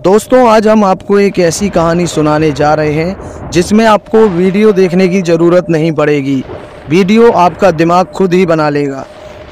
दोस्तों आज हम आपको एक ऐसी कहानी सुनाने जा रहे हैं जिसमें आपको वीडियो देखने की ज़रूरत नहीं पड़ेगी। वीडियो आपका दिमाग खुद ही बना लेगा।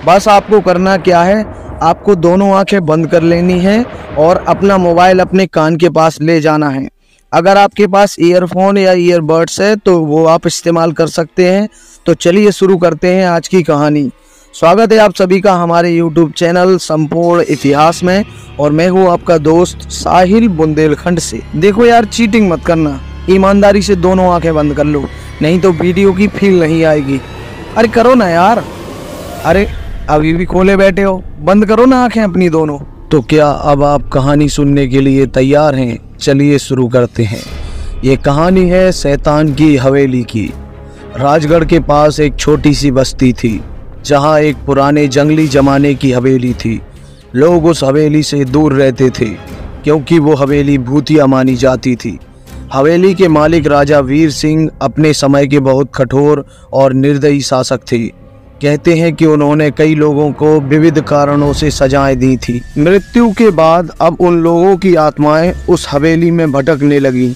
बस आपको करना क्या है, आपको दोनों आंखें बंद कर लेनी है और अपना मोबाइल अपने कान के पास ले जाना है। अगर आपके पास ईयरफोन या ईयरबड्स है तो वो आप इस्तेमाल कर सकते हैं। तो चलिए शुरू करते हैं आज की कहानी। स्वागत है आप सभी का हमारे YouTube चैनल संपूर्ण इतिहास में और मैं हूँ आपका दोस्त साहिल बुंदेलखंड से। देखो यार, चीटिंग मत करना, ईमानदारी से दोनों आंखें बंद कर लो, नहीं तो वीडियो की फील नहीं आएगी। अरे करो ना यार, अरे अभी भी खोले बैठे हो, बंद करो ना आंखें अपनी दोनों। तो क्या अब आप कहानी सुनने के लिए तैयार हैं? चलिए शुरू करते हैं। ये कहानी है शैतान की हवेली की। राजगढ़ के पास एक छोटी सी बस्ती थी जहाँ एक पुराने जंगली जमाने की हवेली थी। लोग उस हवेली से दूर रहते थे क्योंकि वो हवेली भूतिया मानी जाती थी। हवेली के मालिक राजा वीर सिंह अपने समय के बहुत कठोर और निर्दयी शासक थे। कहते हैं कि उन्होंने कई लोगों को विविध कारणों से सजाएं दी थी। मृत्यु के बाद अब उन लोगों की आत्माएं उस हवेली में भटकने लगीं।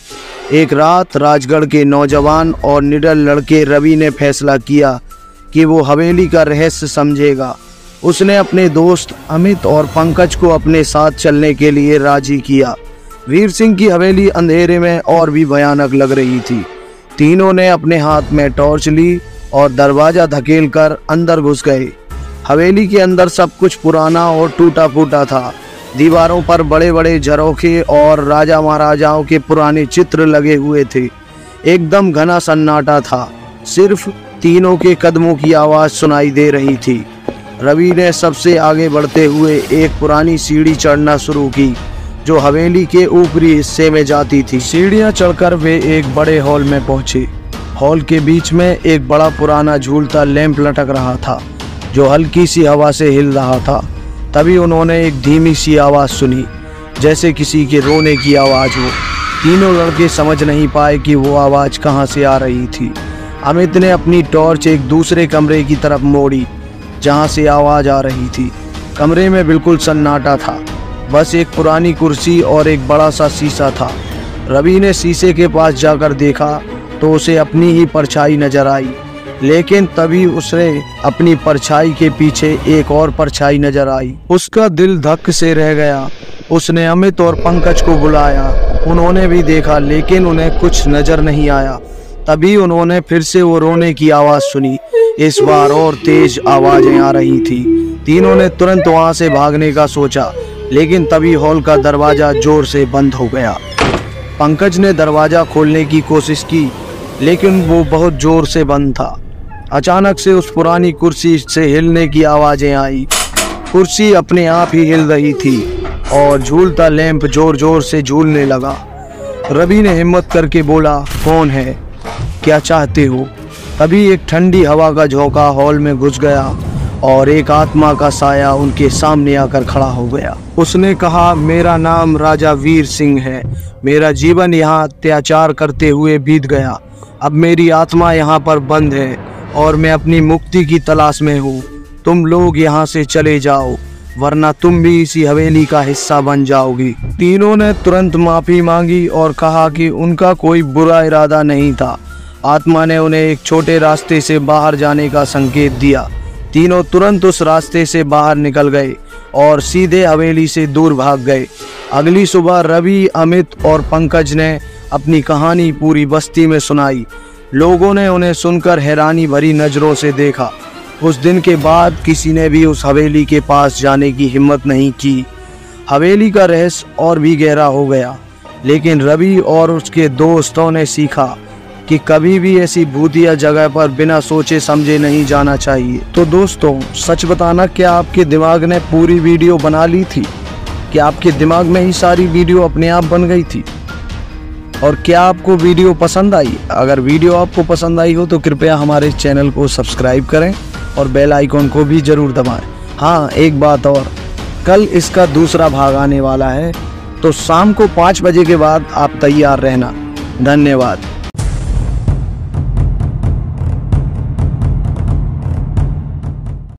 एक रात राजगढ़ के नौजवान और निडर लड़के रवि ने फैसला किया कि वो हवेली का रहस्य समझेगा। उसने अपने दोस्त अमित और पंकज को अपने साथ चलने के लिए राजी किया। वीर सिंह की हवेली अंधेरे में और भी भयानक लग रही थी। तीनों ने अपने हाथ में टॉर्च ली और दरवाजा धकेलकर अंदर घुस गए। हवेली के अंदर सब कुछ पुराना और टूटा फूटा था। दीवारों पर बड़े बड़े झरोखे और राजा महाराजाओं के पुराने चित्र लगे हुए थे। एकदम घना सन्नाटा था, सिर्फ तीनों के कदमों की आवाज़ सुनाई दे रही थी। रवि ने सबसे आगे बढ़ते हुए एक पुरानी सीढ़ी चढ़ना शुरू की जो हवेली के ऊपरी हिस्से में जाती थी। सीढ़ियां चढ़कर वे एक बड़े हॉल में पहुंचे। हॉल के बीच में एक बड़ा पुराना झूलता लैंप लटक रहा था जो हल्की सी हवा से हिल रहा था। तभी उन्होंने एक धीमी सी आवाज़ सुनी, जैसे किसी के रोने की आवाज़ हो। तीनों लड़के समझ नहीं पाए कि वो आवाज़ कहाँ से आ रही थी। अमित ने अपनी टॉर्च एक दूसरे कमरे की तरफ मोड़ी जहाँ से आवाज़ आ रही थी। कमरे में बिल्कुल सन्नाटा था, बस एक पुरानी कुर्सी और एक बड़ा सा शीशा था। रवि ने शीशे के पास जाकर देखा तो उसे अपनी ही परछाई नजर आई, लेकिन तभी उसे अपनी परछाई के पीछे एक और परछाई नजर आई। उसका दिल धक से रह गया। उसने अमित और पंकज को बुलाया। उन्होंने भी देखा लेकिन उन्हें कुछ नजर नहीं आया। तभी उन्होंने फिर से वो रोने की आवाज़ सुनी। इस बार और तेज आवाज़ें आ रही थी। तीनों ने तुरंत वहाँ से भागने का सोचा, लेकिन तभी हॉल का दरवाज़ा जोर से बंद हो गया। पंकज ने दरवाज़ा खोलने की कोशिश की लेकिन वो बहुत जोर से बंद था। अचानक से उस पुरानी कुर्सी से हिलने की आवाज़ें आई। कुर्सी अपने आप ही हिल रही थी और झूलता लैंप जोर जोर से झूलने लगा। रवि ने हिम्मत करके बोला, कौन है, क्या चाहते हो? तभी एक ठंडी हवा का झोंका हॉल में घुस गया और एक आत्मा का साया उनके सामने आकर खड़ा हो गया। उसने कहा, मेरा नाम राजा वीर सिंह है। मेरा जीवन यहाँ अत्याचार करते हुए बीत गया। अब मेरी आत्मा यहाँ पर बंद है और मैं अपनी मुक्ति की तलाश में हूँ। तुम लोग यहाँ से चले जाओ वरना तुम भी इसी हवेली का हिस्सा बन जाओगी। तीनों ने तुरंत माफ़ी मांगी और कहा कि उनका कोई बुरा इरादा नहीं था। आत्मा ने उन्हें एक छोटे रास्ते से बाहर जाने का संकेत दिया। तीनों तुरंत उस रास्ते से बाहर निकल गए और सीधे हवेली से दूर भाग गए। अगली सुबह रवि, अमित और पंकज ने अपनी कहानी पूरी बस्ती में सुनाई। लोगों ने उन्हें सुनकर हैरानी भरी नज़रों से देखा। उस दिन के बाद किसी ने भी उस हवेली के पास जाने की हिम्मत नहीं की। हवेली का रहस्य और भी गहरा हो गया, लेकिन रवि और उसके दोस्तों ने सीखा कि कभी भी ऐसी भूतिया जगह पर बिना सोचे समझे नहीं जाना चाहिए। तो दोस्तों, सच बताना, क्या आपके दिमाग ने पूरी वीडियो बना ली थी? क्या आपके दिमाग में ही सारी वीडियो अपने आप बन गई थी? और क्या आपको वीडियो पसंद आई? अगर वीडियो आपको पसंद आई हो तो कृपया हमारे चैनल को सब्सक्राइब करें और बेल आइकॉन को भी ज़रूर दबाएं। हाँ, एक बात और, कल इसका दूसरा भाग आने वाला है, तो शाम को 5 बजे के बाद आप तैयार रहना। धन्यवाद।